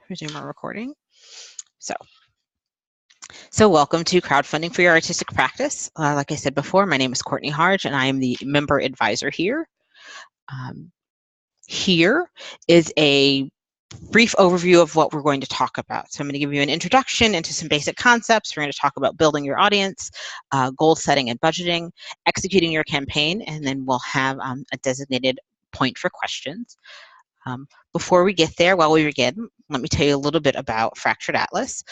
resume our recording. So welcome to Crowdfunding for Your Artistic Practice. Like I said before, my name is Courtney Harge, and I am the member advisor here. Here is a brief overview of what we're going to talk about. So I'm going to give you an introduction into some basic concepts. We're going to talk about building your audience, goal setting and budgeting, executing your campaign, and then we'll have a designated point for questions. Before we get there, while we begin, let me tell you a little bit about Fractured Atlas.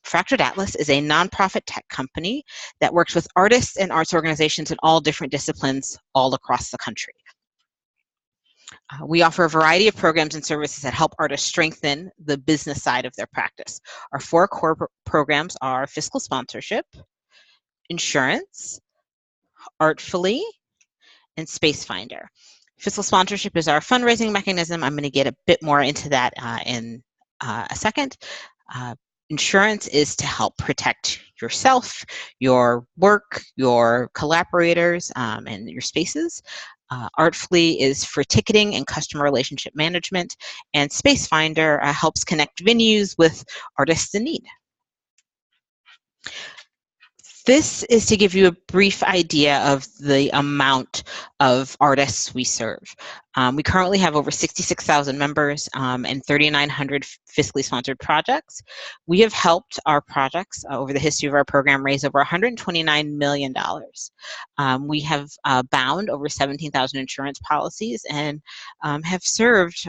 Fractured Atlas is a nonprofit tech company that works with artists and arts organizations in all different disciplines all across the country. We offer a variety of programs and services that help artists strengthen the business side of their practice. Our 4 core programs are fiscal sponsorship, insurance, Artfully, and Space Finder. Fiscal sponsorship is our fundraising mechanism. I'm going to get a bit more into that in a second. Insurance is to help protect yourself, your work, your collaborators, and your spaces. Artfully is for ticketing and customer relationship management, and Space Finder helps connect venues with artists in need. This is to give you a brief idea of the amount of artists we serve. We currently have over 66,000 members and 3,900 fiscally sponsored projects. We have helped our projects over the history of our program raise over $129 million. We have bound over 17,000 insurance policies and have served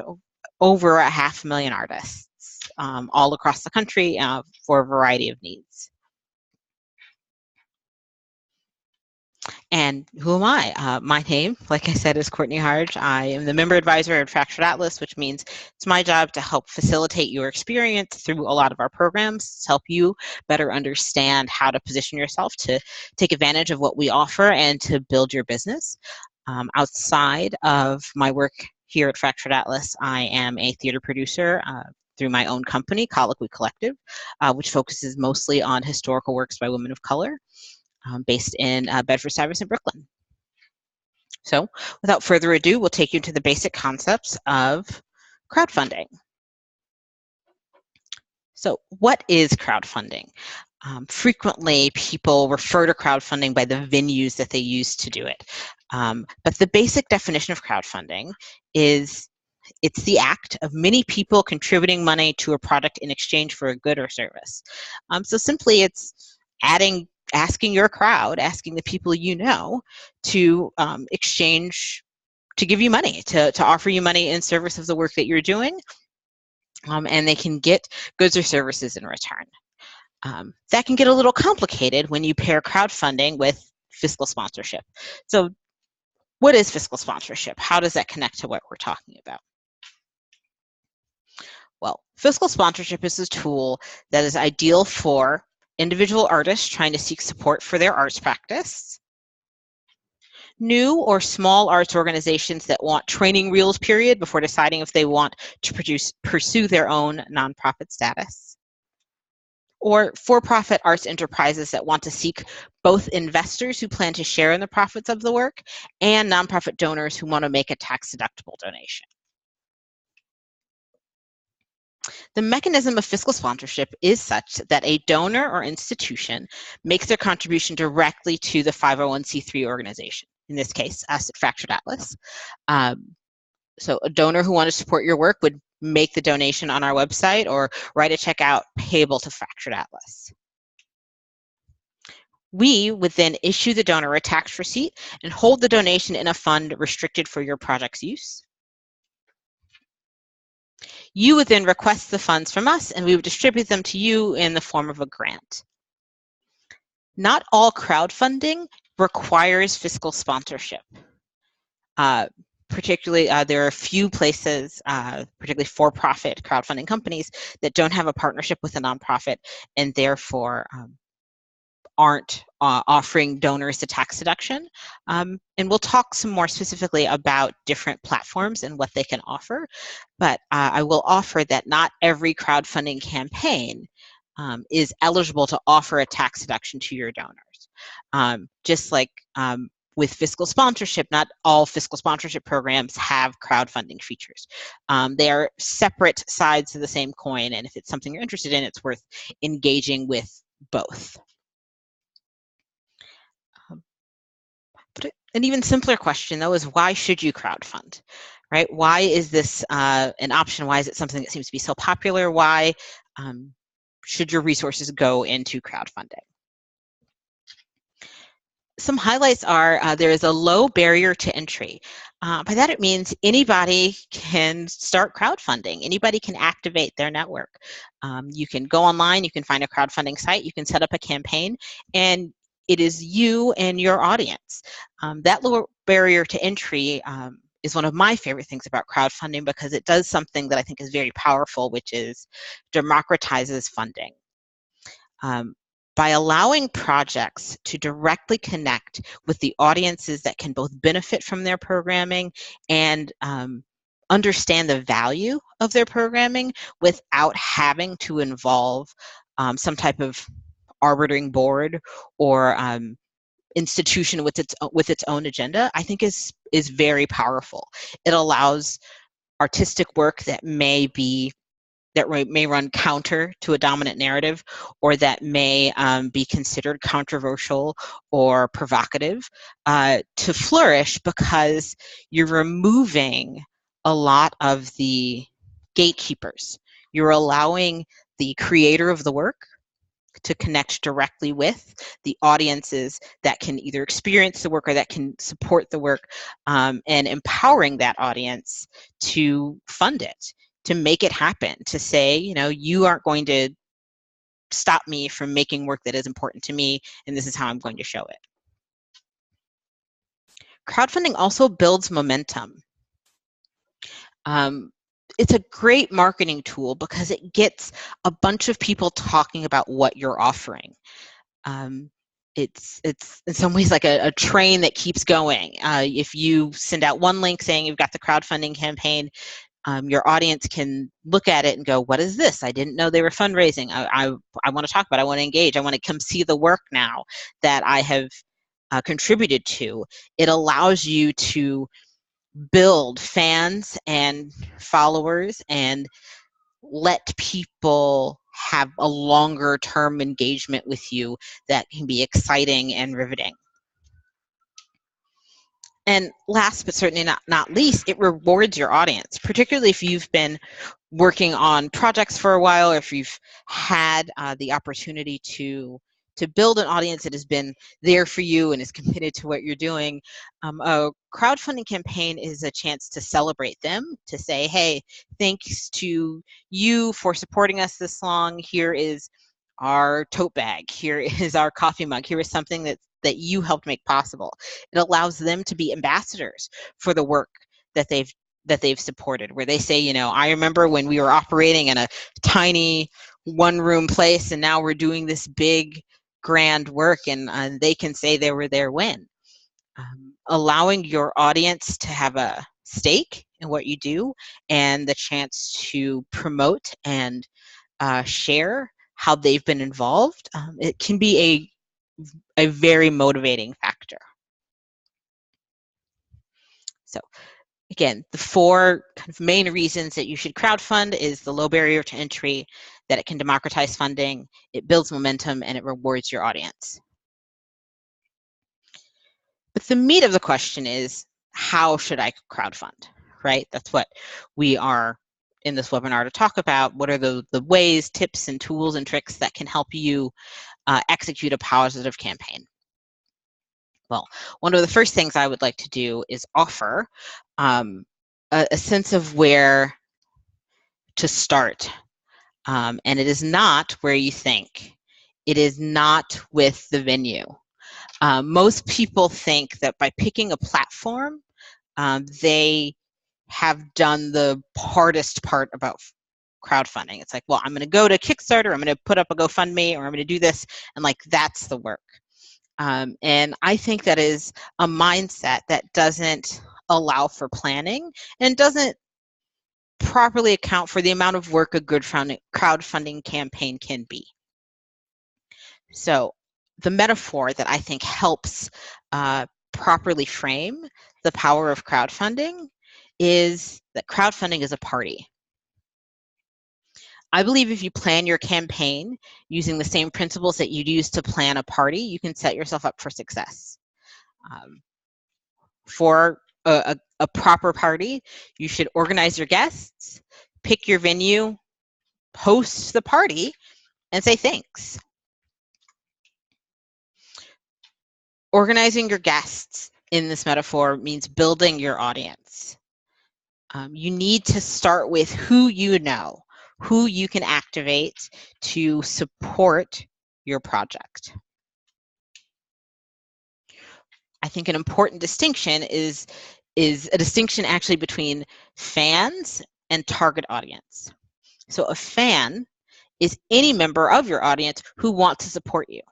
over 500,000 artists all across the country for a variety of needs. And who am I? My name, like I said, is Courtney Harge. I am the member advisor at Fractured Atlas, which means it's my job to help facilitate your experience through a lot of our programs, to help you better understand how to position yourself to take advantage of what we offer and to build your business. Outside of my work here at Fractured Atlas, I am a theater producer through my own company, Colloquy Collective, which focuses mostly on historical works by women of color. Based in Bedford-Stuyvesant, Brooklyn. So without further ado, we'll take you to the basic concepts of crowdfunding. So what is crowdfunding? Frequently, people refer to crowdfunding by the venues that they use to do it. But the basic definition of crowdfunding is it's the act of many people contributing money to a product in exchange for a good or service. So simply, it's asking your crowd, asking the people you know to exchange, to give you money, to offer you money in service of the work that you're doing, and they can get goods or services in return. That can get a little complicated when you pair crowdfunding with fiscal sponsorship. So what is fiscal sponsorship? How does that connect to what we're talking about? Well, fiscal sponsorship is a tool that is ideal for individual artists trying to seek support for their arts practice, new or small arts organizations that want training wheels period before deciding if they want to pursue their own nonprofit status, or for-profit arts enterprises that want to seek both investors who plan to share in the profits of the work and nonprofit donors who want to make a tax-deductible donation. The mechanism of fiscal sponsorship is such that a donor or institution makes their contribution directly to the 501c3 organization, in this case, us at Fractured Atlas. So a donor who wants to support your work would make the donation on our website or write a check out payable to Fractured Atlas. We would then issue the donor a tax receipt and hold the donation in a fund restricted for your project's use. You would then request the funds from us, and we would distribute them to you in the form of a grant. Not all crowdfunding requires fiscal sponsorship. Particularly, there are a few places, particularly for-profit crowdfunding companies, that don't have a partnership with a nonprofit and therefore aren't offering donors a tax deduction. And we'll talk some more specifically about different platforms and what they can offer. But I will offer that not every crowdfunding campaign is eligible to offer a tax deduction to your donors. Just like with fiscal sponsorship, not all fiscal sponsorship programs have crowdfunding features. They are separate sides of the same coin, and if it's something you're interested in, it's worth engaging with both. But an even simpler question, though, is why should you crowdfund, right? Why is this an option? Why is it something that seems to be so popular? Why should your resources go into crowdfunding? Some highlights are there is a low barrier to entry. By that it means anybody can start crowdfunding. Anybody can activate their network. You can go online, you can find a crowdfunding site, you can set up a campaign, and it is you and your audience. That low barrier to entry is one of my favorite things about crowdfunding because it does something that I think is very powerful, which is democratizes funding. By allowing projects to directly connect with the audiences that can both benefit from their programming and understand the value of their programming without having to involve some type of arbitering board or institution with its own agenda, I think is very powerful. It allows artistic work that may run counter to a dominant narrative, or that may be considered controversial or provocative, to flourish because you're removing a lot of the gatekeepers. You're allowing the creator of the work to connect directly with the audiences that can either experience the work or that can support the work, and empowering that audience to fund it, to make it happen, to say, you know, you aren't going to stop me from making work that is important to me, and this is how I'm going to show it. Crowdfunding also builds momentum. It's a great marketing tool because it gets a bunch of people talking about what you're offering. It's in some ways like a train that keeps going. If you send out one link saying you've got the crowdfunding campaign, your audience can look at it and go, what is this? I didn't know they were fundraising. I want to talk about it. I want to engage. I want to come see the work now that I have contributed to. It allows you to build fans and followers and let people have a longer term engagement with you that can be exciting and riveting. And last but certainly not least, it rewards your audience, particularly if you've been working on projects for a while, or if you've had the opportunity to build an audience that has been there for you and is committed to what you're doing. A crowdfunding campaign is a chance to celebrate them, to say, hey, thanks to you for supporting us this long. Here is our tote bag. Here is our coffee mug. Here is something that you helped make possible. It allows them to be ambassadors for the work that they've supported, where they say, you know, I remember when we were operating in a tiny one-room place, and now we're doing this big, grand work, and they can say they were there when. Allowing your audience to have a stake in what you do and the chance to promote and share how they've been involved, it can be a very motivating factor. So again, the four kind of main reasons that you should crowdfund is the low barrier to entry, that it can democratize funding, it builds momentum, and it rewards your audience. But the meat of the question is, how should I crowdfund, right? That's what we are in this webinar to talk about. What are the ways, tips, and tools and tricks that can help you execute a positive campaign? Well, one of the first things I would like to do is offer a sense of where to start. And it is not where you think. It is not with the venue. Most people think that by picking a platform, they have done the hardest part about crowdfunding. It's like, well, I'm going to go to Kickstarter, I'm going to put up a GoFundMe, or I'm going to do this, and like that's the work. And I think that is a mindset that doesn't allow for planning and doesn't properly account for the amount of work a good crowdfunding campaign can be. So the metaphor that I think helps properly frame the power of crowdfunding is that crowdfunding is a party. I believe if you plan your campaign using the same principles that you'd use to plan a party, you can set yourself up for success. For a proper party, you should organize your guests, pick your venue, host the party, and say thanks. Organizing your guests in this metaphor means building your audience. You need to start with who you know, who you can activate to support your project. I think an important distinction is a distinction actually between fans and target audience. So a fan is any member of your audience who want to support you.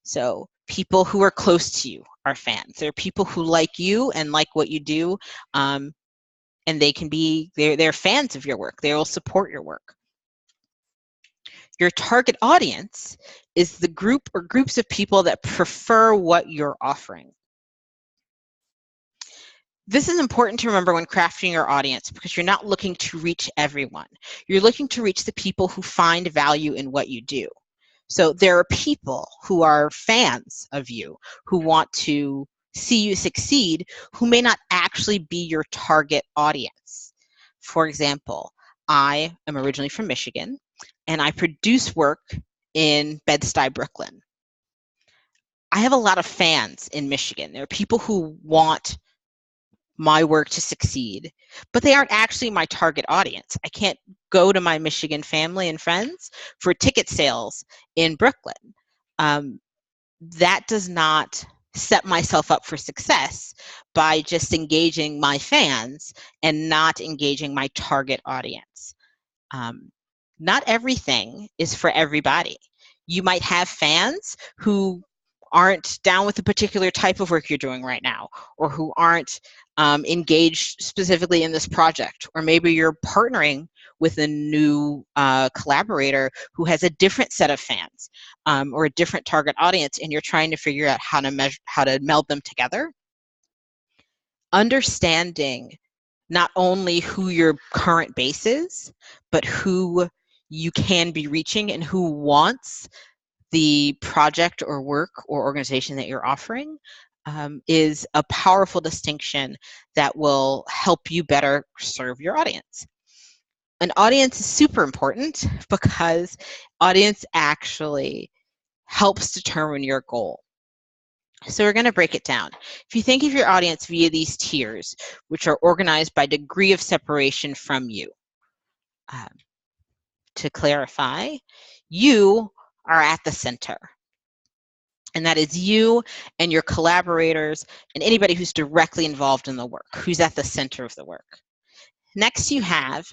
So people who are close to you are fans. There are people who like you and like what you do, and they can be, they're fans of your work. They will support your work. Your target audience is the group or groups of people that prefer what you're offering. This is important to remember when crafting your audience, because you're not looking to reach everyone. You're looking to reach the people who find value in what you do. So there are people who are fans of you, who want to see you succeed, who may not actually be your target audience. For example, I am originally from Michigan, and I produce work in Bed-Stuy, Brooklyn. I have a lot of fans in Michigan. There are people who want my work to succeed, but they aren't actually my target audience. I can't go to my Michigan family and friends for ticket sales in Brooklyn. That does not set myself up for success by just engaging my fans and not engaging my target audience. Not everything is for everybody. You might have fans who aren't down with a particular type of work you're doing right now, or who aren't engaged specifically in this project, or maybe you're partnering with a new collaborator who has a different set of fans or a different target audience, and you're trying to figure out how to meld them together. Understanding not only who your current base is, but who you can be reaching and who wants the project or work or organization that you're offering is a powerful distinction that will help you better serve your audience. An audience is super important because audience actually helps determine your goal. So we're going to break it down. If you think of your audience via these tiers, which are organized by degree of separation from you, to clarify, you are at the center. And that is you and your collaborators and anybody who's directly involved in the work, who's at the center of the work. Next, you have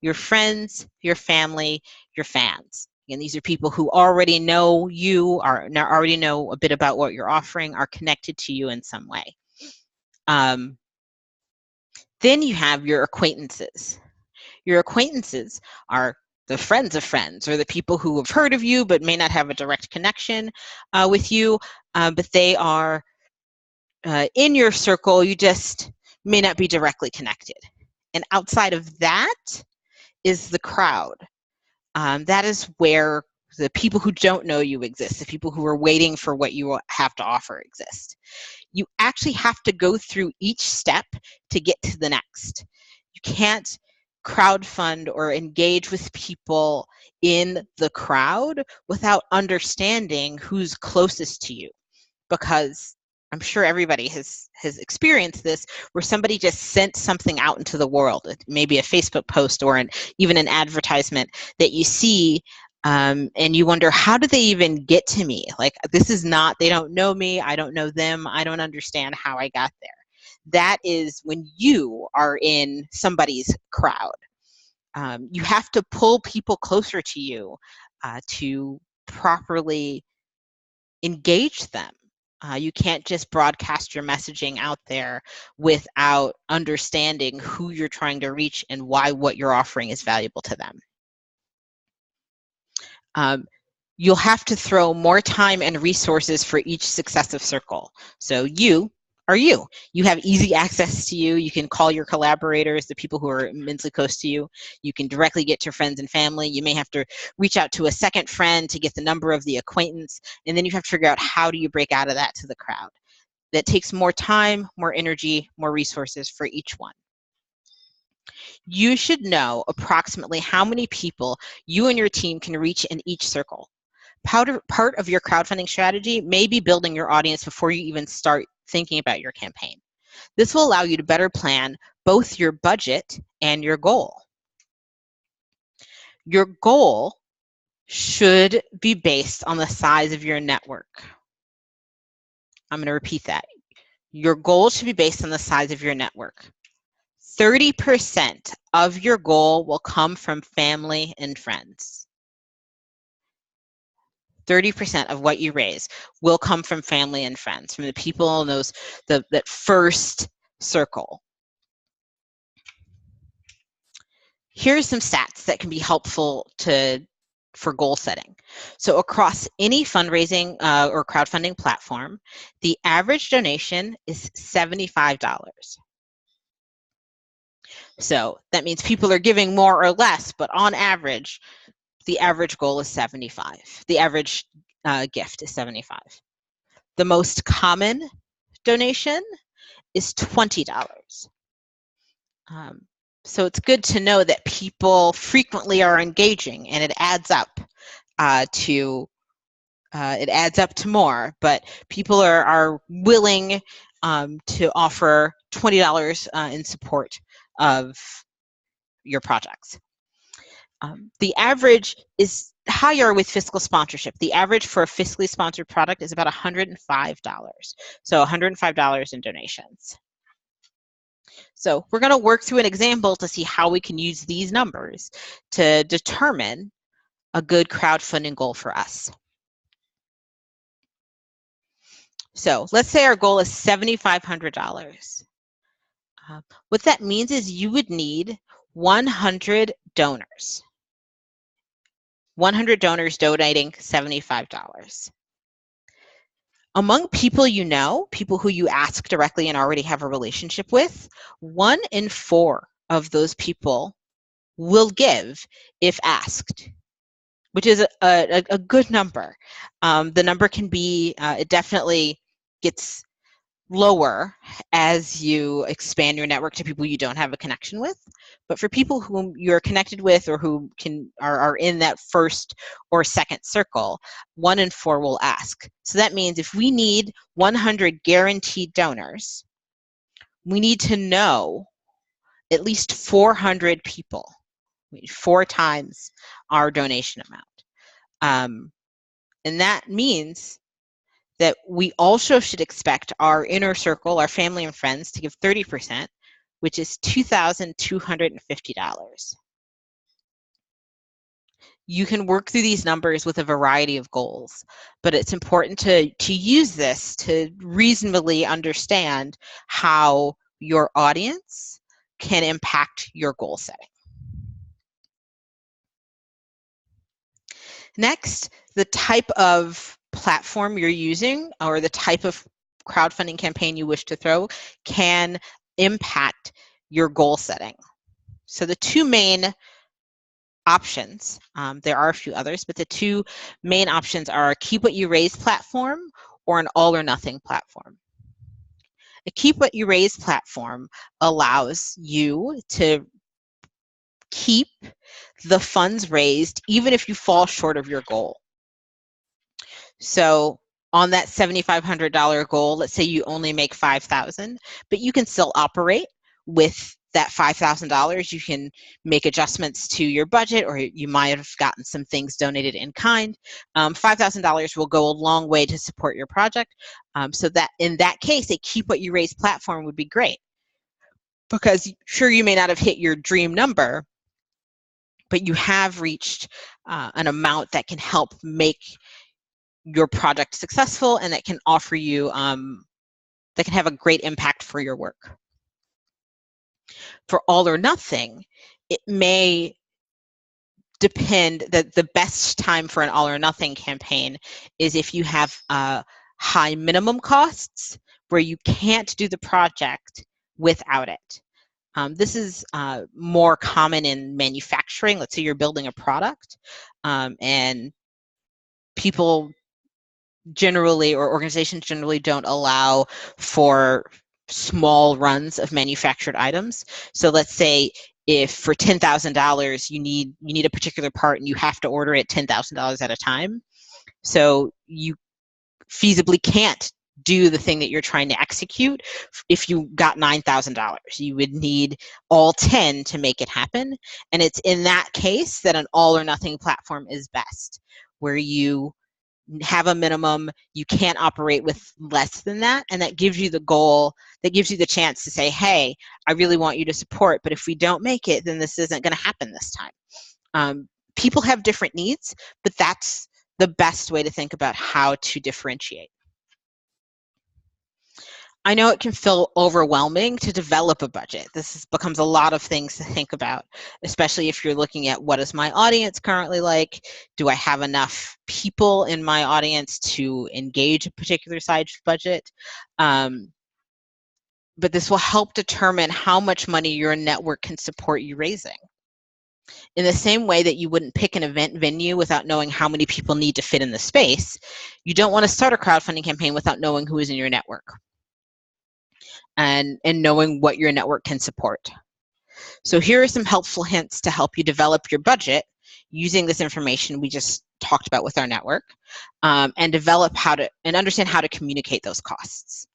your friends, your family, your fans. And these are people who already know you, already know a bit about what you're offering, are connected to you in some way. Then you have your acquaintances. Your acquaintances are the friends of friends, or the people who have heard of you but may not have a direct connection with you, but they are in your circle. You just may not be directly connected. And outside of that is the crowd. That is where the people who don't know you exist, the people who are waiting for what you have to offer exist. You actually have to go through each step to get to the next. You can't crowdfund or engage with people in the crowd without understanding who's closest to you, because I'm sure everybody has experienced this, where somebody just sent something out into the world, maybe a Facebook post or even an advertisement that you see, and you wonder, how did they even get to me? Like, this is not, they don't know me, I don't know them, I don't understand how I got there. That is when you are in somebody's crowd. You have to pull people closer to you to properly engage them. You can't just broadcast your messaging out there without understanding who you're trying to reach and why what you're offering is valuable to them. You'll have to throw more time and resources for each successive circle. So you are you. You have easy access to you. You can call your collaborators, the people who are immensely close to you. You can directly get to friends and family. You may have to reach out to a second friend to get the number of the acquaintance, and then you have to figure out how do you break out of that to the crowd. That takes more time, more energy, more resources for each one. You should know approximately how many people you and your team can reach in each circle. Part of your crowdfunding strategy may be building your audience before you even start thinking about your campaign. This will allow you to better plan both your budget and your goal. Your goal should be based on the size of your network. I'm going to repeat that. Your goal should be based on the size of your network. 30% of your goal will come from family and friends. 30% of what you raise will come from family and friends, from the people in that first circle. Here's some stats that can be helpful for goal setting. So across any fundraising or crowdfunding platform, the average donation is $75. So that means people are giving more or less, but on average, the average goal is 75. The average gift is 75. The most common donation is $20. So it's good to know that people frequently are engaging, and it adds up to more. But people are willing to offer $20 in support of your projects. The average is higher with fiscal sponsorship. The average for a fiscally sponsored product is about $105. So $105 in donations. So we're going to work through an example to see how we can use these numbers to determine a good crowdfunding goal for us. So let's say our goal is $7,500. What that means is you would need 100 donors. 100 donors donating $75. Among people you know, people who you ask directly and already have a relationship with, 1 in 4 of those people will give if asked, which is a good number. The number can be, it definitely gets lower as you expand your network to people you don't have a connection with. But for people whom you're connected with or who are in that first or second circle, 1 in 4 will ask. So that means if we need 100 guaranteed donors, we need to know at least 400 people, 4 times our donation amount. And that means that we also should expect our inner circle, our family and friends, to give 30%, which is $2,250. You can work through these numbers with a variety of goals, but it's important to use this to reasonably understand how your audience can impact your goal setting. Next, the type of platform you're using or the type of crowdfunding campaign you wish to throw can impact your goal setting. So the 2 main options, there are a few others, but the 2 main options are a Keep What You Raise platform or an all or nothing platform. A Keep What You Raise platform allows you to keep the funds raised even if you fall short of your goal. So on that $7,500 goal, let's say you only make $5,000, but you can still operate with that $5,000. You can make adjustments to your budget, or you might have gotten some things donated in kind. $5,000 will go a long way to support your project. So that in that case, a Keep What You Raise platform would be great, because sure, you may not have hit your dream number, but you have reached an amount that can help make your project successful, and that can offer you, that can have a great impact for your work. For all or nothing, it may depend that the best time for an all or nothing campaign is if you have high minimum costs where you can't do the project without it. This is more common in manufacturing. Let's say you're building a product, and people generally, or organizations generally, don't allow for small runs of manufactured items. So let's say if for $10,000 you need a particular part and you have to order it $10,000 at a time, so you feasibly can't do the thing that you're trying to execute if you got $9,000. You would need all 10 to make it happen. And it's in that case that an all or nothing platform is best, where you have a minimum, you can't operate with less than that, and that gives you the goal, that gives you the chance to say, hey, I really want you to support, but if we don't make it, then this isn't going to happen this time. People have different needs, but that's the best way to think about how to differentiate. I know it can feel overwhelming to develop a budget. Becomes a lot of things to think about, especially if you're looking at what is my audience currently like? Do I have enough people in my audience to engage a particular size budget? But this will help determine how much money your network can support you raising. In the same way that you wouldn't pick an event venue without knowing how many people need to fit in the space, you don't want to start a crowdfunding campaign without knowing who is in your network and knowing what your network can support. So here are some helpful hints to help you develop your budget using this information we just talked about with our network, and develop and understand how to communicate those costs.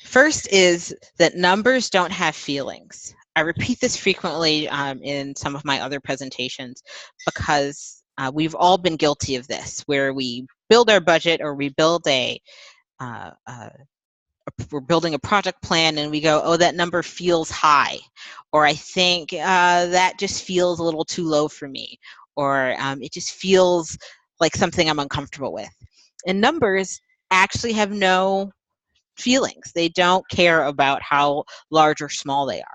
First is that numbers don't have feelings. I repeat this frequently in some of my other presentations because we've all been guilty of this, where we build our budget or we build we're building a project plan and we go, oh, that number feels high, or I think that just feels a little too low for me, or it just feels like something I'm uncomfortable with. And numbers actually have no feelings. They don't care about how large or small they are.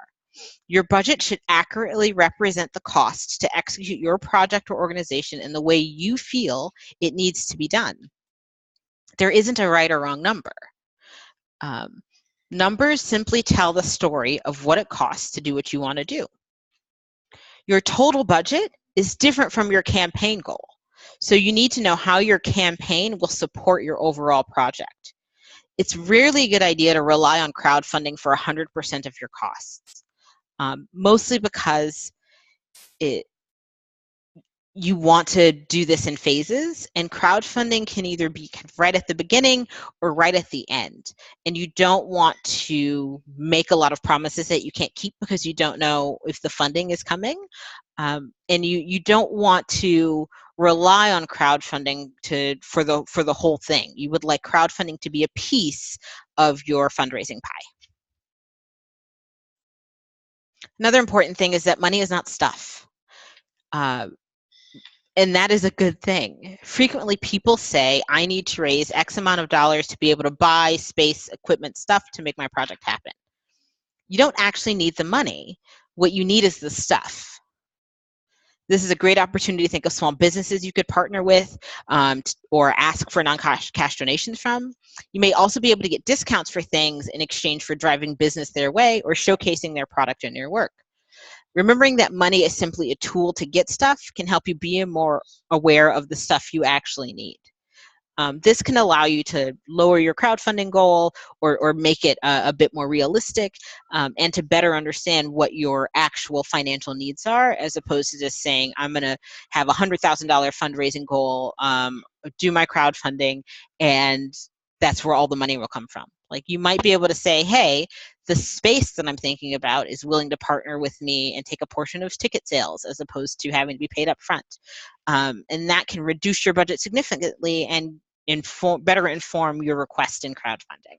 Your budget should accurately represent the cost to execute your project or organization in the way you feel it needs to be done. There isn't a right or wrong number. Numbers simply tell the story of what it costs to do what you want to do. Your total budget is different from your campaign goal. So you need to know how your campaign will support your overall project. It's rarely a good idea to rely on crowdfunding for 100% of your costs, mostly because you want to do this in phases, and crowdfunding can either be right at the beginning or right at the end. And you don't want to make a lot of promises that you can't keep because you don't know if the funding is coming. And you don't want to rely on crowdfunding for the whole thing. You would like crowdfunding to be a piece of your fundraising pie. Another important thing is that money is not stuff. And that is a good thing. Frequently, people say, I need to raise X amount of dollars to be able to buy space, equipment, stuff to make my project happen. You don't actually need the money. What you need is the stuff. This is a great opportunity to think of small businesses you could partner with, or ask for non-cash donations from. You may also be able to get discounts for things in exchange for driving business their way or showcasing their product and your work. Remembering that money is simply a tool to get stuff can help you be more aware of the stuff you actually need. This can allow you to lower your crowdfunding goal or make it a bit more realistic, and to better understand what your actual financial needs are, as opposed to just saying, I'm going to have a $100,000 fundraising goal, do my crowdfunding, and that's where all the money will come from. Like, you might be able to say, hey, the space that I'm thinking about is willing to partner with me and take a portion of ticket sales as opposed to having to be paid up front. And that can reduce your budget significantly and better inform your request in crowdfunding.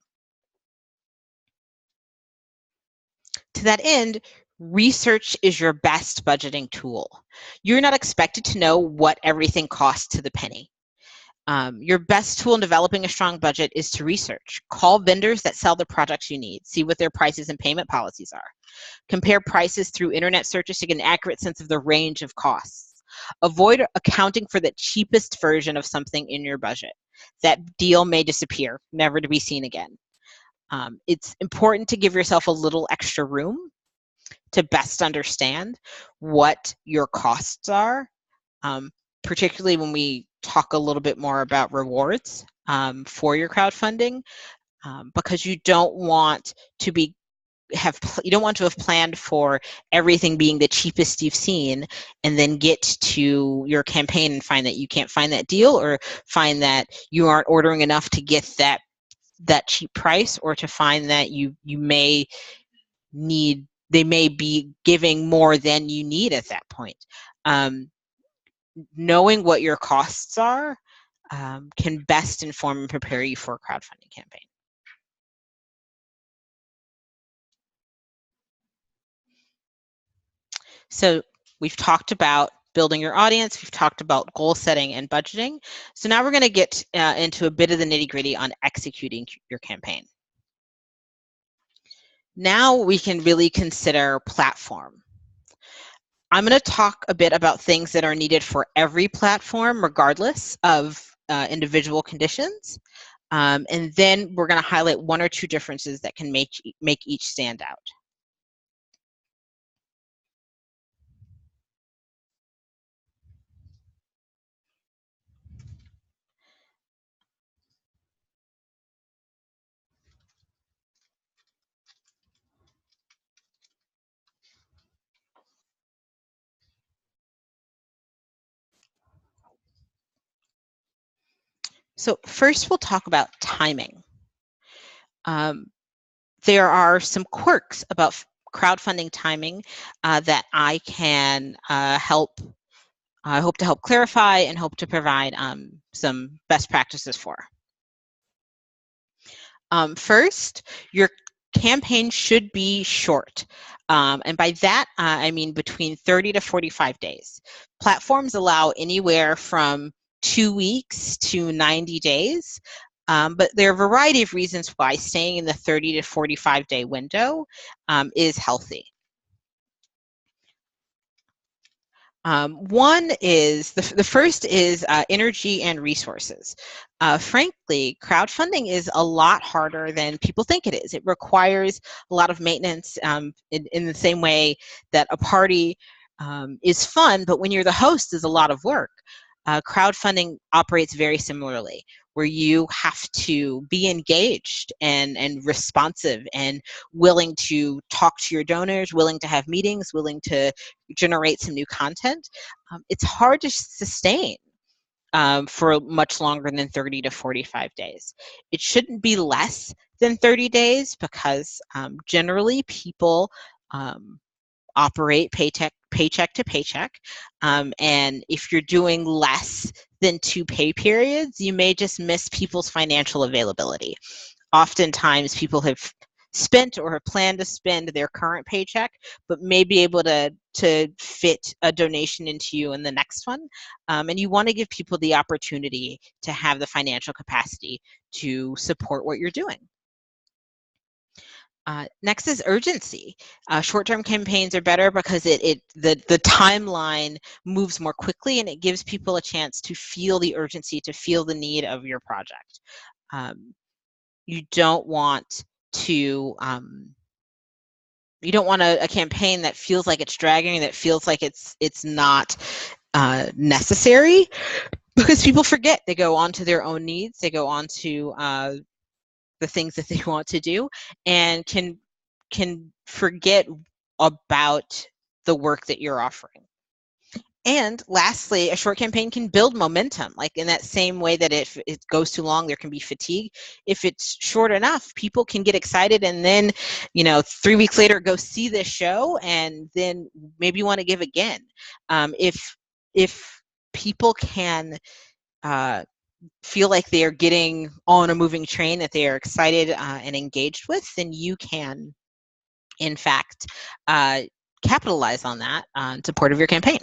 To that end, research is your best budgeting tool. You're not expected to know what everything costs to the penny. Your best tool in developing a strong budget is to research. Call vendors that sell the products you need. See what their prices and payment policies are. Compare prices through internet searches to get an accurate sense of the range of costs. Avoid accounting for the cheapest version of something in your budget. That deal may disappear, never to be seen again. It's important to give yourself a little extra room to best understand what your costs are, particularly when we talk a little bit more about rewards for your crowdfunding, because you don't want to have planned for everything being the cheapest you've seen, and then get to your campaign and find that you can't find that deal, or find that you aren't ordering enough to get that cheap price, or to find that they may be giving more than you need at that point. Knowing what your costs are can best inform and prepare you for a crowdfunding campaign. So we've talked about building your audience, we've talked about goal setting and budgeting. So now we're going to get into a bit of the nitty-gritty on executing your campaign. Now we can really consider platform. I'm going to talk a bit about things that are needed for every platform, regardless of individual conditions. And then we're going to highlight one or two differences that can make each stand out. So first, we'll talk about timing. There are some quirks about crowdfunding timing that I can hope to help clarify and hope to provide some best practices for. First, your campaign should be short. And by that, I mean between 30 to 45 days. Platforms allow anywhere from 2 weeks to 90 days. But there are a variety of reasons why staying in the 30 to 45 day window is healthy. One is, the first is energy and resources. Frankly, crowdfunding is a lot harder than people think it is. It requires a lot of maintenance in the same way that a party is fun, but when you're the host is a lot of work. Crowdfunding operates very similarly, where you have to be engaged and responsive and willing to talk to your donors, willing to have meetings, willing to generate some new content. It's hard to sustain for much longer than 30 to 45 days. It shouldn't be less than 30 days because generally people operate paycheck to paycheck. And if you're doing less than 2 pay periods, you may just miss people's financial availability. Oftentimes people have spent or have planned to spend their current paycheck, but may be able to fit a donation into you in the next one. And you want to give people the opportunity to have the financial capacity to support what you're doing. Next is urgency. Short-term campaigns are better because the timeline moves more quickly, and it gives people a chance to feel the urgency, to feel the need of your project. You don't want a campaign that feels like it's dragging, that feels like it's not necessary, because people forget. They go on to their own needs. They go on to the things that they want to do, and can forget about the work that you're offering. And lastly, a short campaign can build momentum, like in that same way that if it goes too long, there can be fatigue. If it's short enough, people can get excited, and then 3 weeks later go see this show, and then maybe want to give again. If people can feel like they are getting on a moving train that they are excited and engaged with, then you can, in fact, capitalize on that in support of your campaign.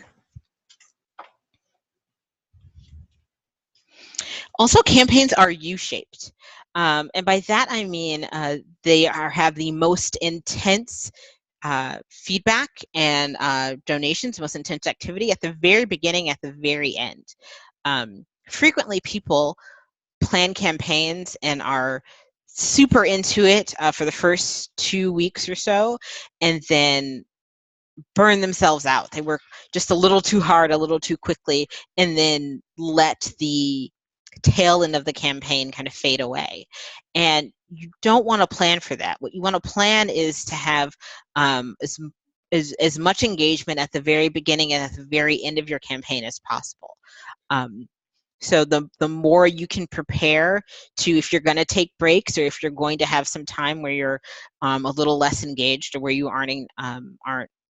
Also, campaigns are U-shaped. And by that I mean they have the most intense feedback and donations, most intense activity at the very beginning, at the very end. Frequently people plan campaigns and are super into it for the first 2 weeks or so, and then burn themselves out. They work just a little too hard, a little too quickly, and then let the tail end of the campaign kind of fade away. And you don't want to plan for that. What you want to plan is to have as much engagement at the very beginning and at the very end of your campaign as possible. So the more you can prepare to, if you're going to take breaks, or if you're going to have some time where you're a little less engaged, or where you aren't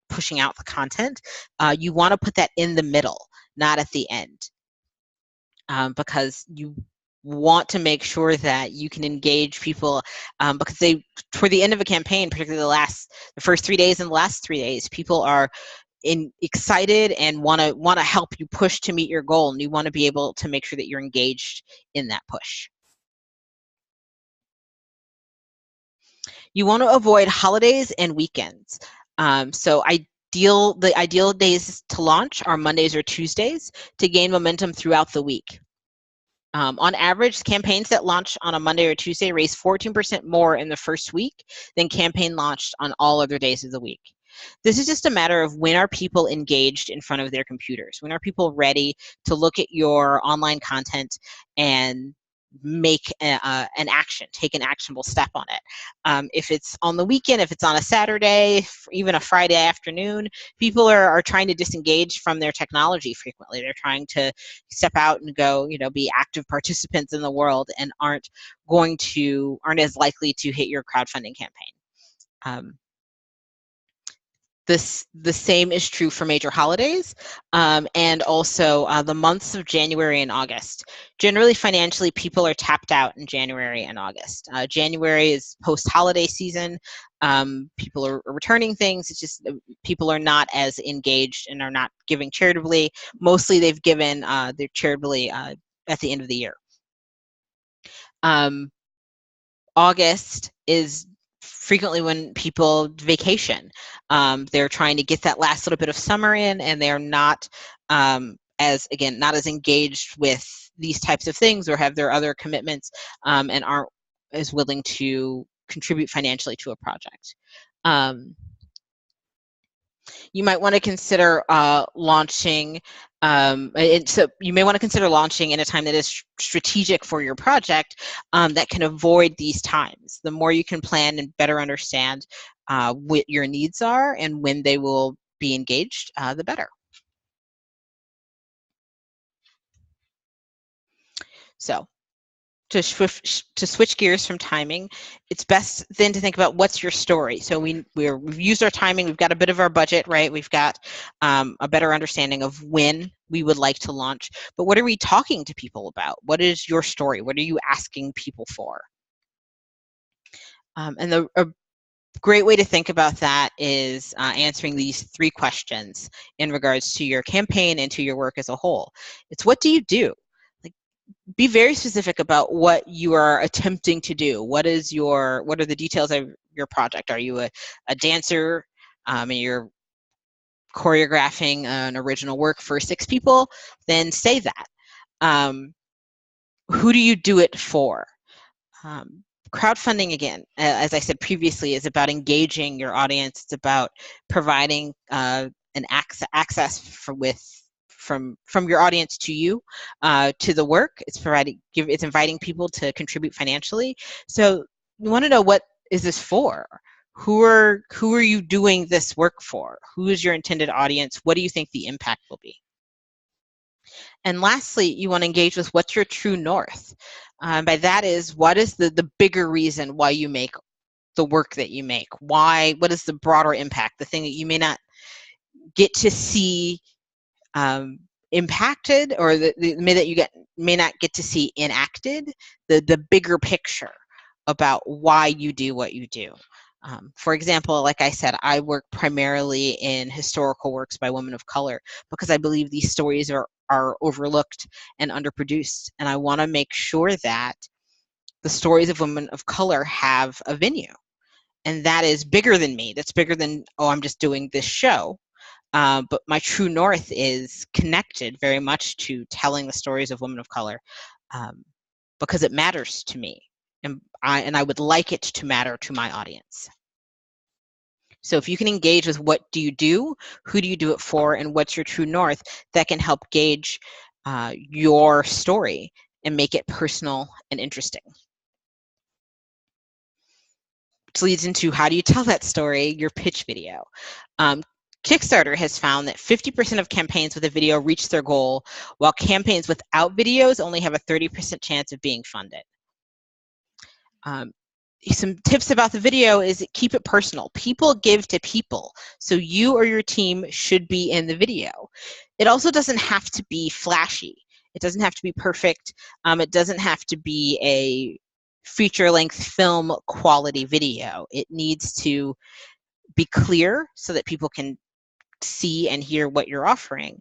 pushing out the content, you want to put that in the middle, not at the end, because you want to make sure that you can engage people, because toward the end of a campaign, particularly the first 3 days and the last 3 days, people are excited and want to help you push to meet your goal, and you want to be able to make sure that you're engaged in that push. You want to avoid holidays and weekends. So the ideal days to launch are Mondays or Tuesdays to gain momentum throughout the week. On average, campaigns that launch on a Monday or Tuesday raise 14% more in the first week than campaign launched on all other days of the week. This is just a matter of, when are people engaged in front of their computers? When are people ready to look at your online content and make an action, take an actionable step on it? If it's on the weekend, if it's on a Saturday, even a Friday afternoon, people are trying to disengage from their technology frequently. They're trying to step out and go, be active participants in the world, and aren't as likely to hit your crowdfunding campaign. The same is true for major holidays, and also the months of January and August. Generally, financially, people are tapped out in January and August. January is post-holiday season. People are returning things. It's just people are not as engaged and are not giving charitably. Mostly they've given their charitably at the end of the year. August is frequently when people vacation. They're trying to get that last little bit of summer in, and they're not not as engaged with these types of things, or have their other commitments, and aren't as willing to contribute financially to a project. You might want to consider launching. So you may want to consider launching in a time that is strategic for your project, that can avoid these times. The more you can plan and better understand what your needs are and when they will be engaged, the better. So to switch gears from timing, it's best then to think about, what's your story? So we've used our timing, we've got a bit of our budget, right? We've got a better understanding of when we would like to launch, but what are we talking to people about? What is your story? What are you asking people for? And a great way to think about that is answering these 3 questions in regards to your campaign and to your work as a whole. It's, what do you do? Be very specific about what you are attempting to do. What are the details of your project? Are you a dancer, and you're choreographing an original work for 6 people? Then say that. Who do you do it for? Crowdfunding, again, as I said previously, is about engaging your audience. It's about providing an access from your audience to you, to the work. It's inviting people to contribute financially. So you want to know, what is this for? Who are you doing this work for? Who is your intended audience? What do you think the impact will be? And lastly, you want to engage with, what's your true north? By that is, what is the bigger reason why you make the work that you make? What is the broader impact? The thing that you may not get to see impacted, or that you may not get to see enacted, the bigger picture about why you do what you do. For example, like I said, I work primarily in historical works by women of color, because I believe these stories are overlooked and underproduced, and I want to make sure that the stories of women of color have a venue, and that is bigger than me. That's bigger than, oh, I'm just doing this show. But my true north is connected very much to telling the stories of women of color. because it matters to me, and I would like it to matter to my audience. So if you can engage with what do you do, who do you do it for, and what's your true north, that can help gauge your story and make it personal and interesting. Which leads into, how do you tell that story? Your pitch video. Kickstarter has found that 50% of campaigns with a video reach their goal, while campaigns without videos only have a 30% chance of being funded. Some tips about the video is keep it personal. People give to people, so you or your team should be in the video. It also doesn't have to be flashy. It doesn't have to be perfect. It doesn't have to be a feature-length film quality video. It needs to be clear so that people can see and hear what you're offering.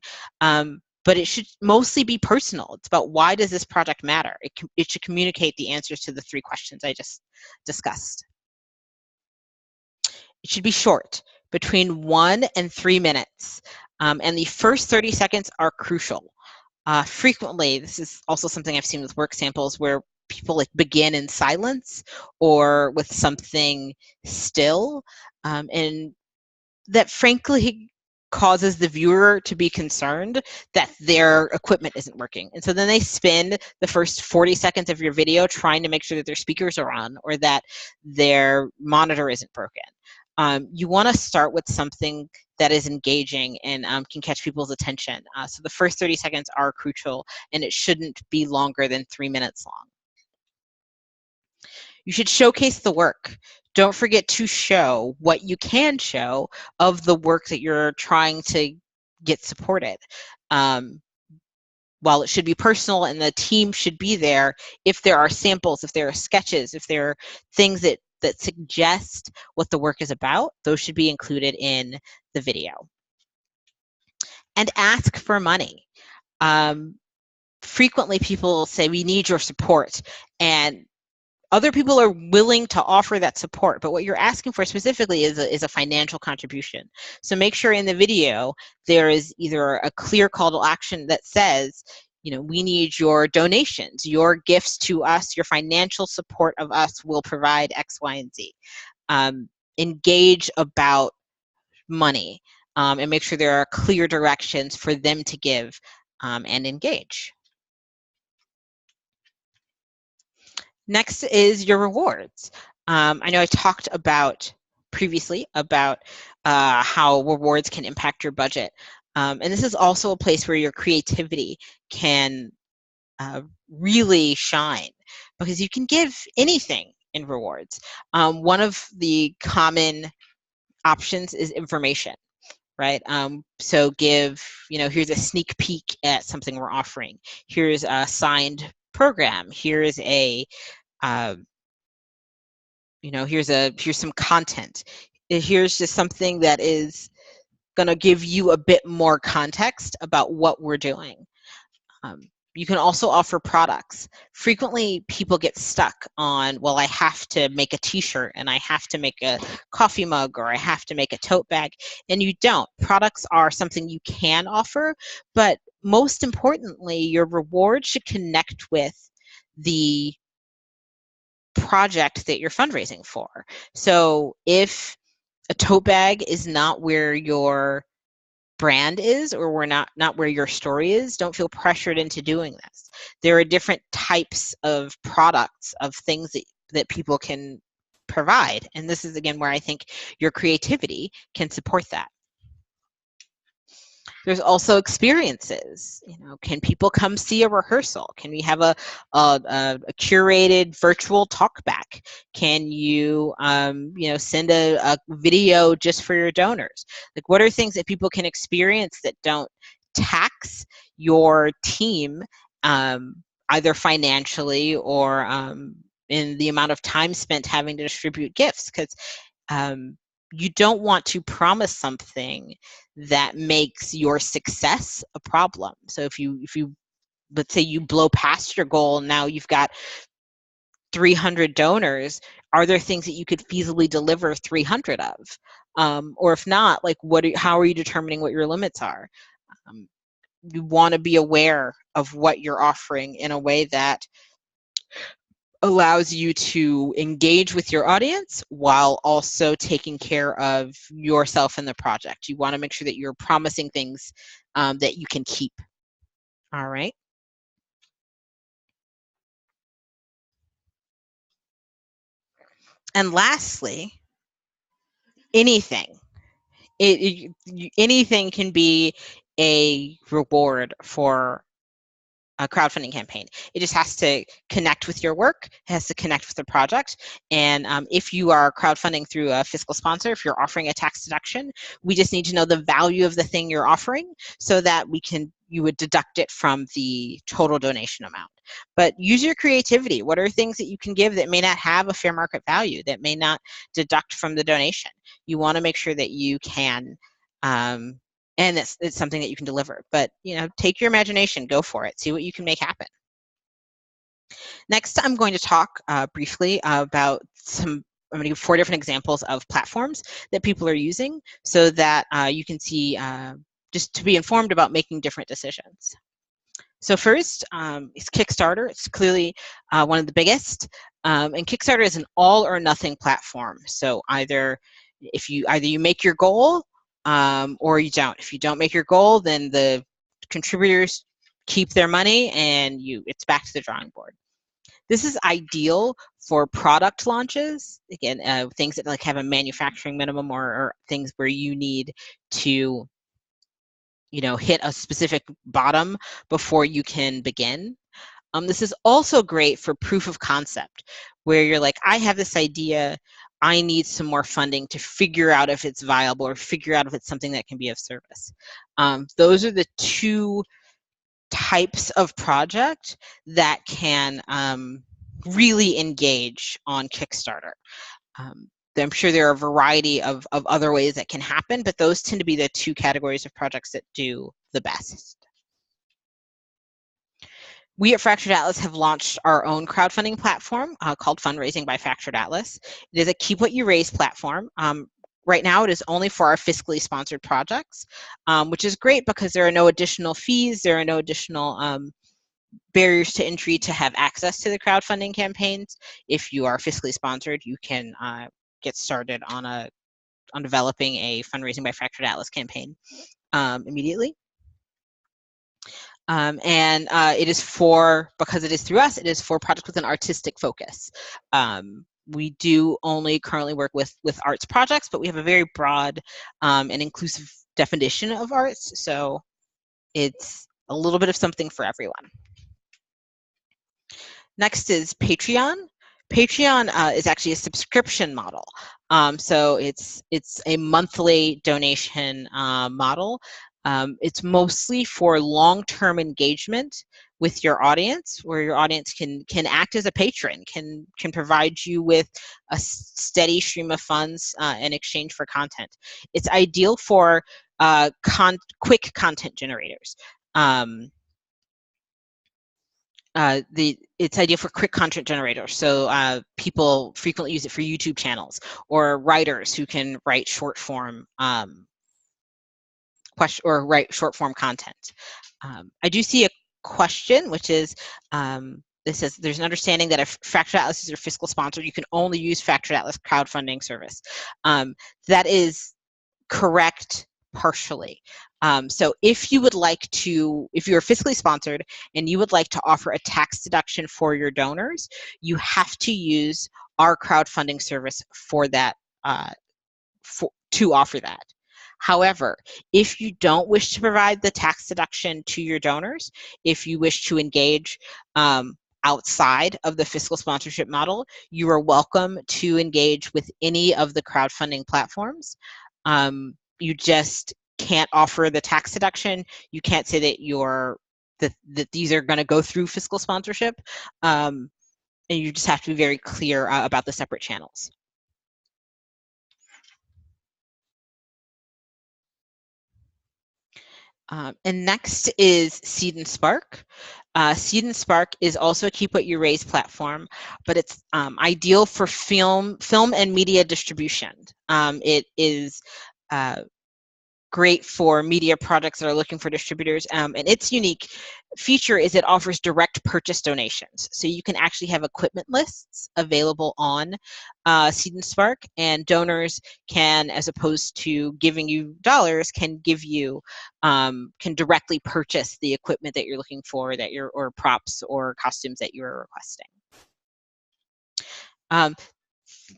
But it should mostly be personal. It's about, why does this project matter? It should communicate the answers to the 3 questions I just discussed. It should be short, between 1 and 3 minutes. And the first 30 seconds are crucial. Frequently, this is also something I've seen with work samples, where people like begin in silence or with something still, and that frankly causes the viewer to be concerned that their equipment isn't working. And so then they spend the first 40 seconds of your video trying to make sure that their speakers are on or that their monitor isn't broken. You want to start with something that is engaging and can catch people's attention. So the first 30 seconds are crucial, and it shouldn't be longer than 3 minutes long. You should showcase the work. Don't forget to show what you can show of the work that you're trying to get supported. While it should be personal and the team should be there, if there are samples, if there are sketches, if there are things that suggest what the work is about, those should be included in the video. And ask for money. Frequently people say, we need your support, and other people are willing to offer that support, but what you're asking for specifically is a financial contribution. So make sure in the video there is either a clear call to action that says, you know, we need your donations, your gifts to us, your financial support of us will provide X, Y, and Z. Engage about money, and make sure there are clear directions for them to give and engage. Next is your rewards. I know I talked about previously about how rewards can impact your budget. And this is also a place where your creativity can really shine, because you can give anything in rewards. One of the common options is information, right? So give, you know, here's a sneak peek at something we're offering. Here's a signed program. Here's a you know, here's some content. Here's just something that is going to give you a bit more context about what we're doing. You can also offer products. Frequently, people get stuck on, well, I have to make a t-shirt, and I have to make a coffee mug, or I have to make a tote bag, and you don't. Products are something you can offer, but most importantly, your reward should connect with the project that you're fundraising for. So if a tote bag is not where your brand is, or we're not where your story is, don't feel pressured into doing this. There are different types of products, of things that people can provide, and this is again where I think your creativity can support that. There's also experiences. You know, can people come see a rehearsal? Can we have a curated virtual talkback? Can you, you know, send a video just for your donors? Like, what are things that people can experience that don't tax your team, either financially or in the amount of time spent having to distribute gifts? Because you don't want to promise something that makes your success a problem. So if you let's say you blow past your goal, now you've got 300 donors, are there things that you could feasibly deliver 300 of? Or if not, like, how are you determining what your limits are? You want to be aware of what you're offering in a way that allows you to engage with your audience while also taking care of yourself and the project. You want to make sure that you're promising things that you can keep. All right. And lastly, anything. Anything can be a reward for a crowdfunding campaign. It just has to connect with your work. It has to connect with the project. And if you are crowdfunding through a fiscal sponsor, if you're offering a tax deduction, we just need to know the value of the thing you're offering so that you would deduct it from the total donation amount. But use your creativity. What are things that you can give that may not have a fair market value, that may not deduct from the donation? You want to make sure that you can and it's something that you can deliver. But take your imagination, go for it, see what you can make happen. Next, I'm going to talk briefly about I'm going to give 4 different examples of platforms that people are using so that you can see, just to be informed about making different decisions. So first is Kickstarter. It's clearly one of the biggest. And Kickstarter is an all or nothing platform. So either you make your goal or you don't. If you don't make your goal, then the contributors keep their money and it's back to the drawing board. This is ideal for product launches. Again, things that like have a manufacturing minimum or things where you need to hit a specific bottom before you can begin. This is also great for proof of concept, where you're like, I have this idea, I need some more funding to figure out if it's viable or figure out if it's something that can be of service. Those are the 2 types of project that can really engage on Kickstarter. I'm sure there are a variety of other ways that can happen, but those tend to be the 2 categories of projects that do the best. We at Fractured Atlas have launched our own crowdfunding platform called Fundraising by Fractured Atlas. It is a Keep What You Raise platform. Right now, it is only for our fiscally sponsored projects, which is great because there are no additional fees, there are no additional barriers to entry to have access to the crowdfunding campaigns. If you are fiscally sponsored, you can get started on developing a Fundraising by Fractured Atlas campaign immediately. It is because it is through us, it is for projects with an artistic focus. We do only currently work with arts projects, but we have a very broad and inclusive definition of arts, so it's a little bit of something for everyone. Next is Patreon. Patreon is actually a subscription model. So it's a monthly donation model. It's mostly for long-term engagement with your audience, where your audience can act as a patron, can provide you with a steady stream of funds in exchange for content. It's ideal for quick content generators. It's ideal for quick content generators. So people frequently use it for YouTube channels or writers who can write short form content. I do see a question, which is this says there's an understanding that if Fractured Atlas is your fiscal sponsor, you can only use Fractured Atlas crowdfunding service. That is correct partially. So if you're fiscally sponsored and you would like to offer a tax deduction for your donors, you have to use our crowdfunding service for that, to offer that. However, if you don't wish to provide the tax deduction to your donors, if you wish to engage outside of the fiscal sponsorship model, you are welcome to engage with any of the crowdfunding platforms. You just can't offer the tax deduction. You can't say that that these are going to go through fiscal sponsorship, and you just have to be very clear about the separate channels. And next is Seed and Spark. Seed and Spark is also a Keep What You Raise platform, but it's ideal for film and media distribution. It is great for media projects that are looking for distributors. And its unique feature is it offers direct purchase donations. So you can actually have equipment lists available on Seed and Spark, and donors can, as opposed to giving you dollars, can give you, can directly purchase the equipment that you're looking for, or props or costumes that you're requesting.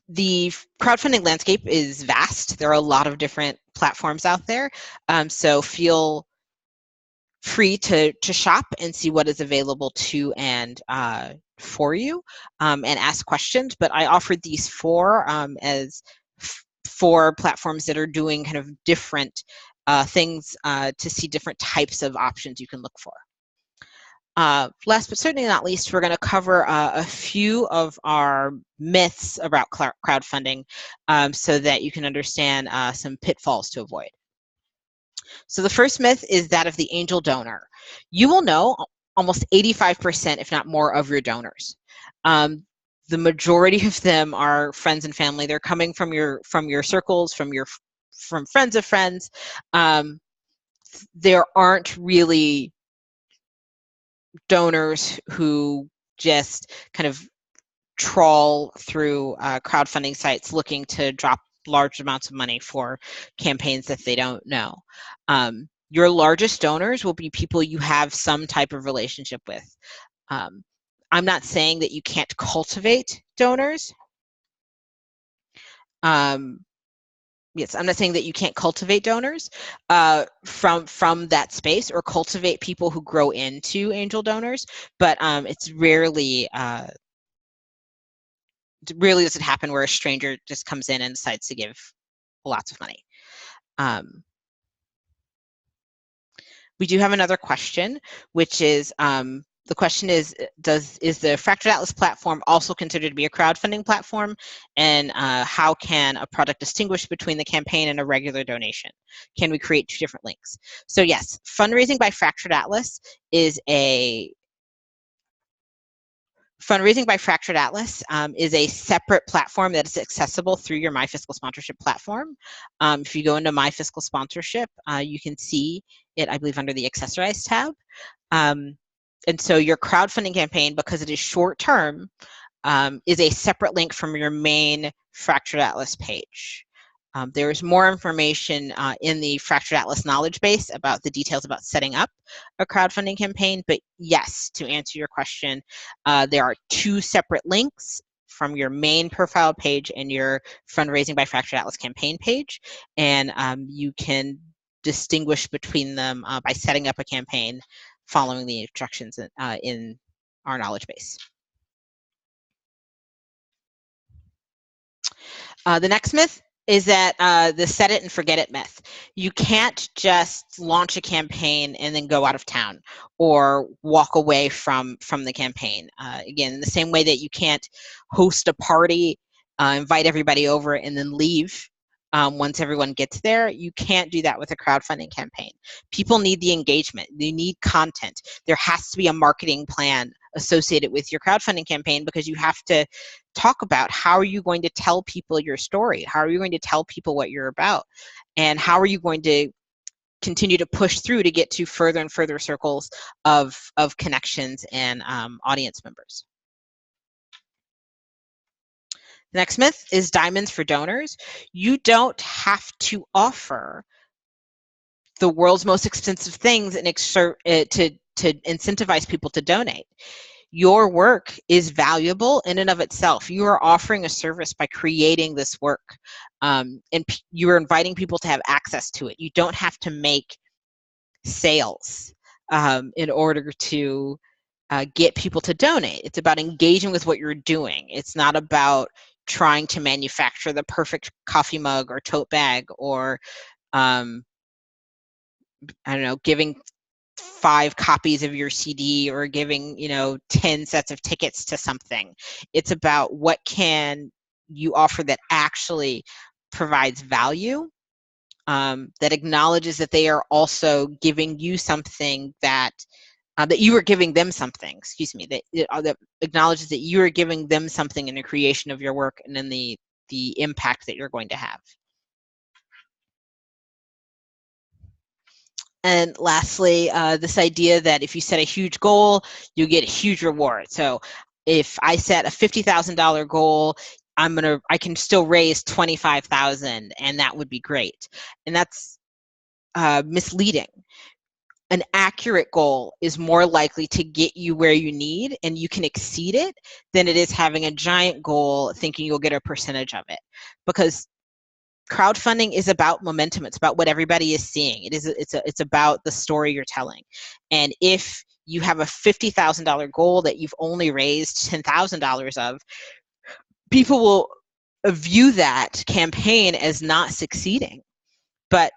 The crowdfunding landscape is vast. There are a lot of different platforms out there. So feel free to shop and see what is available to and for you, and ask questions. But I offered these four as four platforms that are doing kind of different things to see different types of options you can look for. Last but certainly not least, we're going to cover a few of our myths about crowdfunding, so that you can understand some pitfalls to avoid. So the first myth is that of the angel donor. You will know almost 85%, if not more, of your donors. The majority of them are friends and family. They're coming from your circles, from friends of friends. There aren't really donors who just kind of trawl through crowdfunding sites looking to drop large amounts of money for campaigns that they don't know. Your largest donors will be people you have some type of relationship with. I'm not saying that you can't cultivate donors. Yes, I'm not saying that you can't cultivate donors from that space, or cultivate people who grow into angel donors, but it's rarely doesn't happen where a stranger just comes in and decides to give lots of money. We do have another question, which is, the question is the Fractured Atlas platform also considered to be a crowdfunding platform? And how can a product distinguish between the campaign and a regular donation? Can we create two different links? So yes, Fundraising by Fractured Atlas is a separate platform that is accessible through your My Fiscal Sponsorship platform. If you go into My Fiscal Sponsorship, you can see it, I believe, under the Accessorize tab. And so your crowdfunding campaign, because it is short term, is a separate link from your main Fractured Atlas page. There is more information in the Fractured Atlas knowledge base about the details about setting up a crowdfunding campaign. But yes, to answer your question, there are two separate links from your main profile page and your Fundraising by Fractured Atlas campaign page. And you can distinguish between them by setting up a campaign following the instructions in our knowledge base. The next myth is that the set it and forget it myth. You can't just launch a campaign and then go out of town or walk away from the campaign. Again, in the same way that you can't host a party, invite everybody over, and then leave once everyone gets there, you can't do that with a crowdfunding campaign. People need the engagement. They need content. There has to be a marketing plan associated with your crowdfunding campaign, because you have to talk about how are you going to tell people your story? How are you going to tell people what you're about? And how are you going to continue to push through to get to further and further circles of connections and audience members? The next myth is diamonds for donors. You don't have to offer the world's most expensive things and to incentivize people to donate. Your work is valuable in and of itself. You are offering a service by creating this work, and you are inviting people to have access to it. You don't have to make sales in order to get people to donate. It's about engaging with what you're doing. It's not about trying to manufacture the perfect coffee mug or tote bag, or I don't know, giving 5 copies of your CD, or giving 10 sets of tickets to something. It's about what can you offer that actually provides value, that acknowledges that they are also giving you something, that you are giving them something, excuse me, that acknowledges that you are giving them something in the creation of your work and in the impact that you're going to have. And lastly, this idea that if you set a huge goal, you get a huge reward. So if I set a $50,000 goal, I can still raise 25,000, and that would be great. And that's misleading. An accurate goal is more likely to get you where you need, and you can exceed it, than it is having a giant goal thinking you'll get a percentage of it. Because crowdfunding is about momentum. It's about what everybody is seeing. It's about the story you're telling. And if you have a $50,000 goal that you've only raised $10,000 of, people will view that campaign as not succeeding. But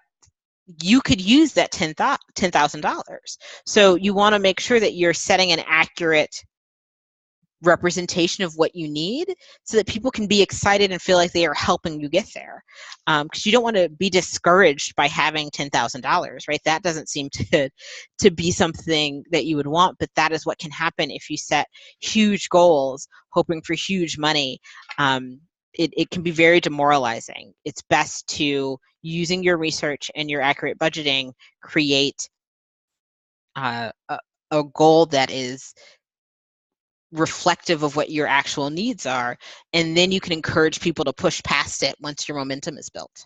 you could use that $10,000. So you want to make sure that you're setting an accurate representation of what you need, so that people can be excited and feel like they are helping you get there. Because you don't want to be discouraged by having $10,000, right? That doesn't seem to be something that you would want, but that is what can happen if you set huge goals hoping for huge money. It can be very demoralizing. It's best to, using your research and your accurate budgeting, create a goal that is reflective of what your actual needs are, and then you can encourage people to push past it once your momentum is built.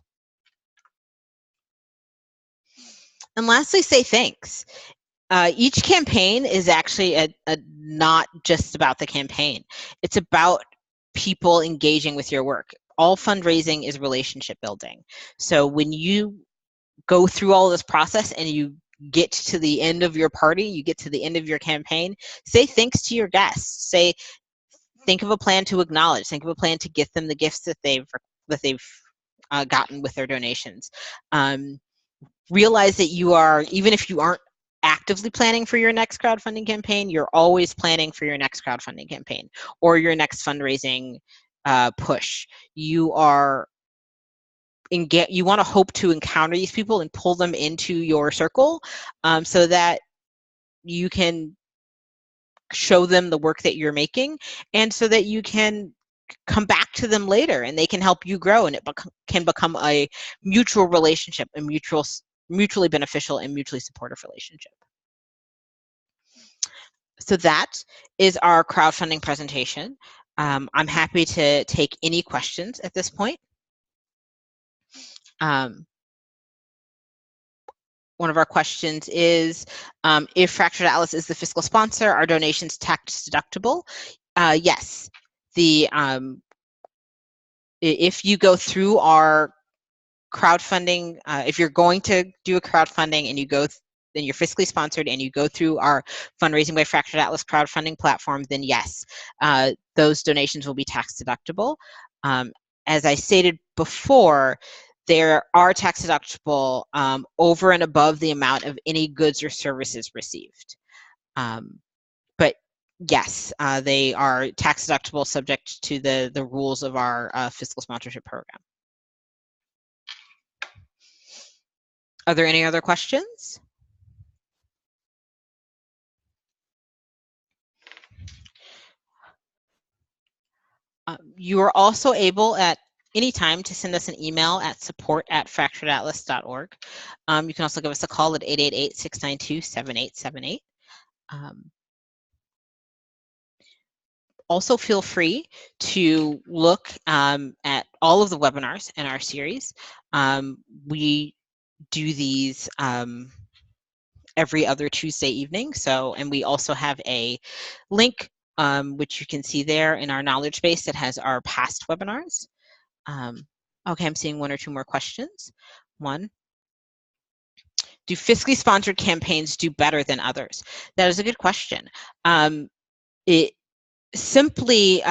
And lastly, say thanks. Each campaign is actually not just about the campaign. It's about people engaging with your work. All fundraising is relationship building. So when you go through all this process and you get to the end of your party, you get to the end of your campaign, say thanks to your guests. Think of a plan to acknowledge. Think of a plan to get them the gifts that they've gotten with their donations. Realize that you are, even if you aren't actively planning for your next crowdfunding campaign, you're always planning for your next crowdfunding campaign or your next fundraising push. You want to hope to encounter these people and pull them into your circle, so that you can show them the work that you're making, and so that you can come back to them later and they can help you grow, and it can become a mutual relationship, a mutually beneficial and mutually supportive relationship. So that is our crowdfunding presentation. I'm happy to take any questions at this point. One of our questions is, if Fractured Atlas is the fiscal sponsor, are donations tax deductible? Yes. If you go through our crowdfunding, if you're going to do a crowdfunding and then you're fiscally sponsored and you go through our Fundraising by Fractured Atlas crowdfunding platform, then yes, those donations will be tax deductible. As I stated before, there are tax deductible over and above the amount of any goods or services received. But yes, they are tax deductible, subject to the rules of our fiscal sponsorship program. Are there any other questions? You are also able at any time to send us an email at support@fracturedatlas.org. You can also give us a call at 888-692-7878. Also feel free to look at all of the webinars in our series. We do these every other Tuesday evening. And we also have a link, which you can see there in our knowledge base, that has our past webinars. Okay, I'm seeing one or two more questions. One, do fiscally sponsored campaigns do better than others? That is a good question. It simply,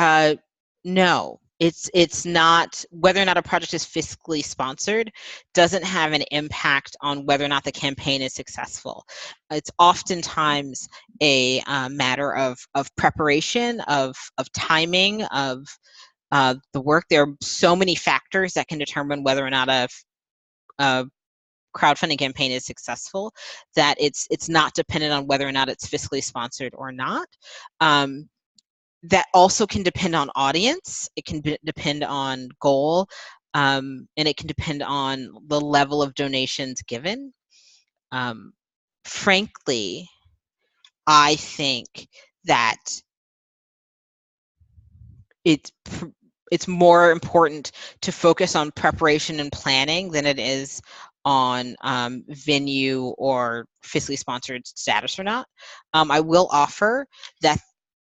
no. It's not, whether or not a project is fiscally sponsored doesn't have an impact on whether or not the campaign is successful. It's oftentimes a matter of preparation, of timing, of the work. There are so many factors that can determine whether or not a crowdfunding campaign is successful, that it's not dependent on whether or not it's fiscally sponsored or not. That also can depend on audience. It can depend on goal, and it can depend on the level of donations given. frankly, I think that it's more important to focus on preparation and planning than it is on venue or fiscally sponsored status or not. I will offer that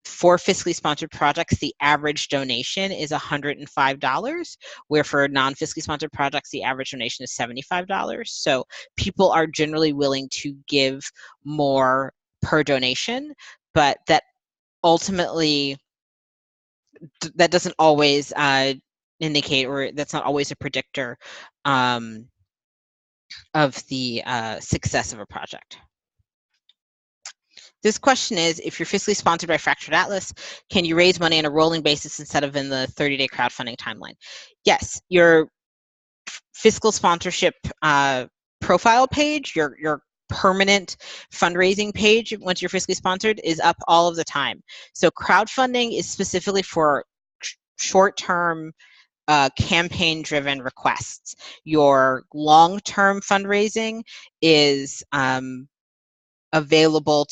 for fiscally sponsored projects, the average donation is $105, where for non-fiscally sponsored projects, the average donation is $75. So people are generally willing to give more per donation, but that ultimately, that doesn't always indicate, or that's not always a predictor of the success of a project. This question is, if you're fiscally sponsored by Fractured Atlas, can you raise money on a rolling basis instead of in the 30-day crowdfunding timeline? Yes, your fiscal sponsorship profile page, your permanent fundraising page, once you're fiscally sponsored, is up all of the time. So crowdfunding is specifically for short-term campaign-driven requests. Your long-term fundraising is available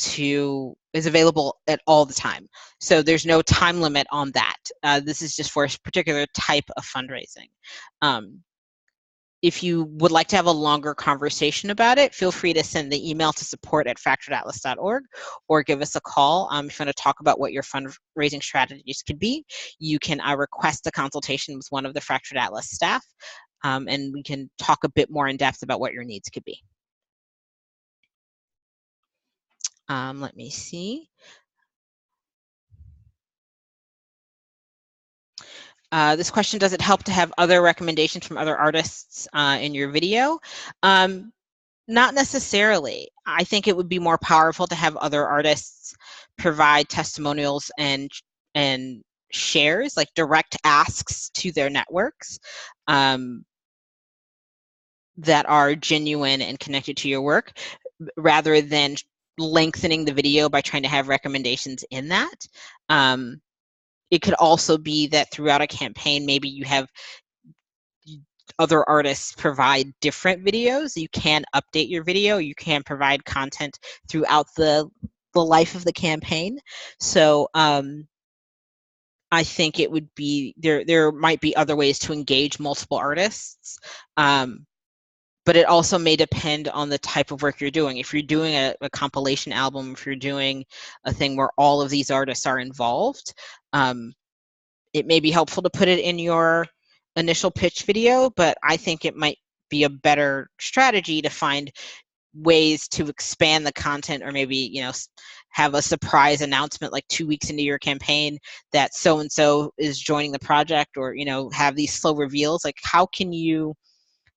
at all the time. So there's no time limit on that. This is just for a particular type of fundraising. If you would like to have a longer conversation about it, feel free to send the email to support@fracturedatlas.org or give us a call. If you want to talk about what your fundraising strategies could be, you can request a consultation with one of the Fractured Atlas staff, and we can talk a bit more in depth about what your needs could be. Let me see. This question, does it help to have other recommendations from other artists in your video? Not necessarily. I think it would be more powerful to have other artists provide testimonials and shares, like direct asks to their networks that are genuine and connected to your work, rather than lengthening the video by trying to have recommendations in that. It could also be that throughout a campaign, maybe you have other artists provide different videos. You can update your video. You can provide content throughout the life of the campaign. So I think it would be, there might be other ways to engage multiple artists. But it also may depend on the type of work you're doing. If you're doing a compilation album, if you're doing a thing where all of these artists are involved, it may be helpful to put it in your initial pitch video, but I think it might be a better strategy to find ways to expand the content, or maybe, you know, have a surprise announcement like 2 weeks into your campaign that so-and-so is joining the project, or, you know, have these slow reveals. Like, how can you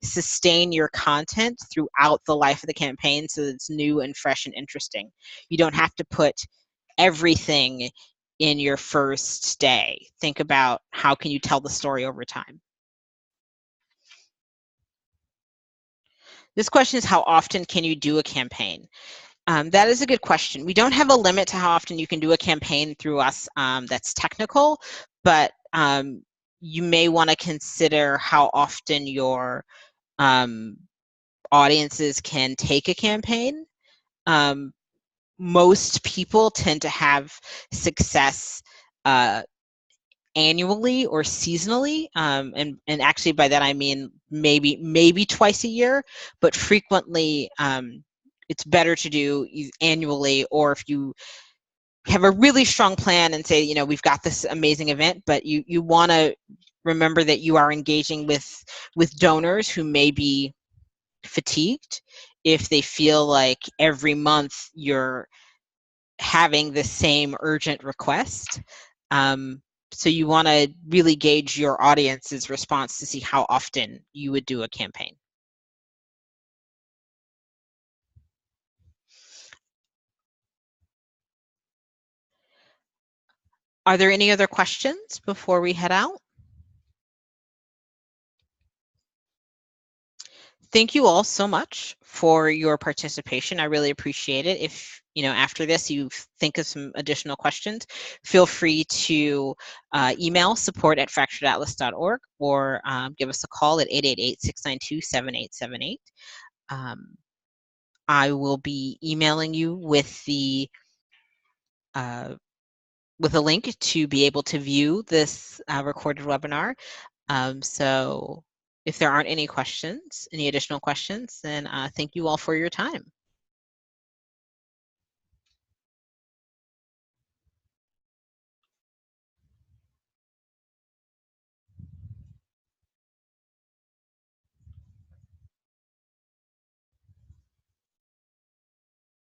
sustain your content throughout the life of the campaign so that it's new and fresh and interesting? You don't have to put everything in your first day. Think about how can you tell the story over time. This question is, how often can you do a campaign? That is a good question. We don't have a limit to how often you can do a campaign through us that's technical, but you may want to consider how often your audiences can take a campaign. Most people tend to have success annually or seasonally, and actually by that I mean maybe twice a year, but frequently it's better to do annually, or if you have a really strong plan and say, you know, we've got this amazing event, but you want to remember that you are engaging with donors who may be fatigued if they feel like every month you're having the same urgent request. So you want to really gauge your audience's response to see how often you would do a campaign. Are there any other questions before we head out? Thank you all so much for your participation. I really appreciate it. If, you know, after this you think of some additional questions, feel free to email support@fracturedatlas.org, or give us a call at 888-692-7878. I will be emailing you with a link to be able to view this recorded webinar. So if there aren't any questions, any additional questions, then thank you all for your time.